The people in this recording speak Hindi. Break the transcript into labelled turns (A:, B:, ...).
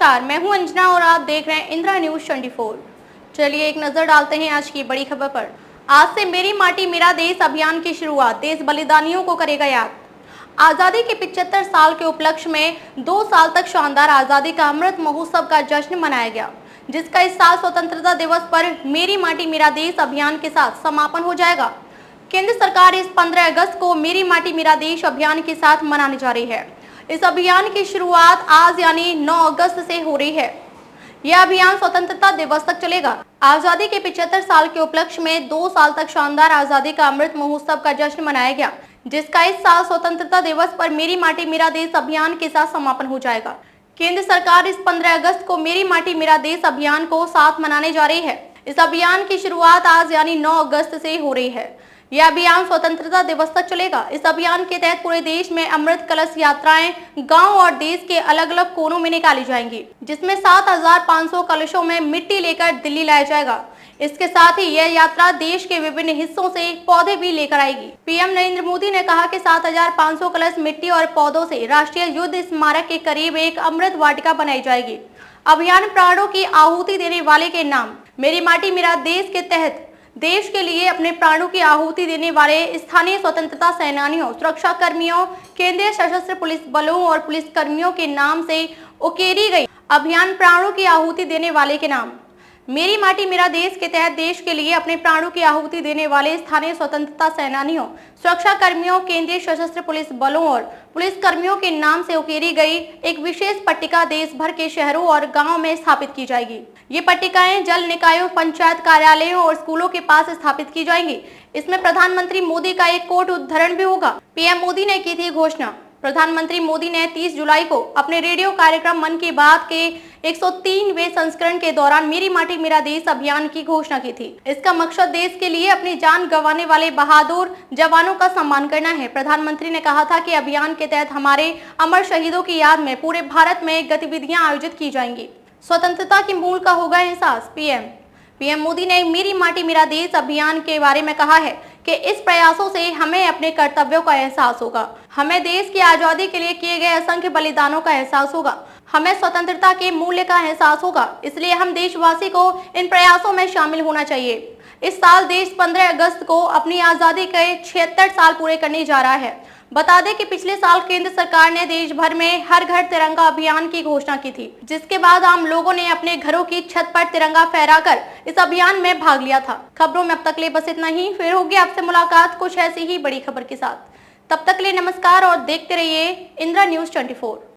A: नमस्कार, मैं हूं अंजना और आप देख रहे हैं इंदिरा न्यूज 24। चलिए एक नजर डालते हैं आज की बड़ी खबर पर। आज से मेरी माटी मेरा देश अभियान की शुरुआत देश बलिदानियों को करेगा याद। आजादी के 75 साल के उपलक्ष्य में 2 साल तक शानदार आजादी का अमृत महोत्सव का जश्न मनाया गया, जिसका इस साल स्वतंत्रता दिवस पर मेरी माटी मेरा देश अभियान के साथ समापन हो जाएगा। केंद्र सरकार इस 15 अगस्त को मेरी माटी मेरा देश अभियान के साथ मनाने जा रही है। इस अभियान की शुरुआत आज यानी 9 अगस्त से हो रही है। यह अभियान स्वतंत्रता दिवस तक चलेगा। आजादी के 75 साल के उपलक्ष्य में 2 साल तक शानदार आजादी का अमृत महोत्सव का जश्न मनाया गया, जिसका इस साल स्वतंत्रता दिवस पर मेरी माटी मेरा देश अभियान के साथ समापन हो जाएगा। केंद्र सरकार इस 15 अगस्त को मेरी माटी मेरा देश अभियान को साथ मनाने जा रही है। इस अभियान की शुरुआत आज यानी 9 अगस्त से हो रही है। यह अभियान स्वतंत्रता दिवस तक चलेगा। इस अभियान के तहत पूरे देश में अमृत कलश यात्राएं गांव और देश के अलग अलग कोनों में निकाली जाएंगी, जिसमें 7500 कलशों में मिट्टी लेकर दिल्ली लाया जाएगा। इसके साथ ही यह यात्रा देश के विभिन्न हिस्सों से पौधे भी लेकर आएगी। पीएम नरेंद्र मोदी ने कहा कि 7500 कलश मिट्टी और पौधों से राष्ट्रीय युद्ध स्मारक के करीब एक अमृत वाटिका बनाई जाएगी। अभियान प्राणों की आहुति देने वाले के नाम मेरी माटी मेरा देश के तहत देश के लिए अपने प्राणों की आहुति देने वाले स्थानीय स्वतंत्रता सेनानियों, सुरक्षा कर्मियों, केंद्रीय सशस्त्र पुलिस बलों और पुलिस कर्मियों के नाम से उकेरी गई। अभियान प्राणों की आहुति देने वाले के नाम मेरी माटी मेरा देश के तहत देश के लिए अपने प्राणों की आहुति देने वाले स्थानीय स्वतंत्रता सेनानियों, सुरक्षा कर्मियों, केंद्रीय सशस्त्र पुलिस बलों और पुलिस कर्मियों के नाम से उकेरी गई एक विशेष पट्टिका देश भर के शहरों और गांवों में स्थापित की जाएगी। ये पट्टिकाएं जल निकायों, पंचायत कार्यालयों और स्कूलों के पास स्थापित की जाएंगी। इसमें प्रधानमंत्री मोदी का एक कोट उद्धरण भी होगा। पीएम मोदी ने की थी घोषणा। प्रधानमंत्री मोदी ने 30 जुलाई को अपने रेडियो कार्यक्रम मन की बात के 103वें संस्करण के दौरान मेरी माटी मेरा देश अभियान की घोषणा की थी। इसका मकसद देश के लिए अपनी जान गंवाने वाले बहादुर जवानों का सम्मान करना है। प्रधानमंत्री ने कहा था कि अभियान के तहत हमारे अमर शहीदों की याद में पूरे भारत में गतिविधियां आयोजित की जाएंगी। स्वतंत्रता की मूल का होगा एहसास। पीएम मोदी ने मेरी माटी मेरा देश अभियान के बारे में कहा है कि इस प्रयासों से हमें अपने कर्तव्यों का एहसास होगा। हमें देश की आजादी के लिए किए गए असंख्य बलिदानों का एहसास होगा। हमें स्वतंत्रता के मूल्य का एहसास होगा। इसलिए हम देशवासी को इन प्रयासों में शामिल होना चाहिए। इस साल देश 15 अगस्त को अपनी आजादी के 76 साल पूरे करने जा रहा है। बता दें कि पिछले साल केंद्र सरकार ने देश भर में हर घर तिरंगा अभियान की घोषणा की थी, जिसके बाद आम लोगों ने अपने घरों की छत पर तिरंगा फहराकर इस अभियान में भाग लिया था। खबरों में अब तक ले बस इतना ही। फिर होगी आपसे मुलाकात कुछ ऐसी ही बड़ी खबर के साथ। तब तक ले नमस्कार और देखते रहिए इंदिरा न्यूज 24।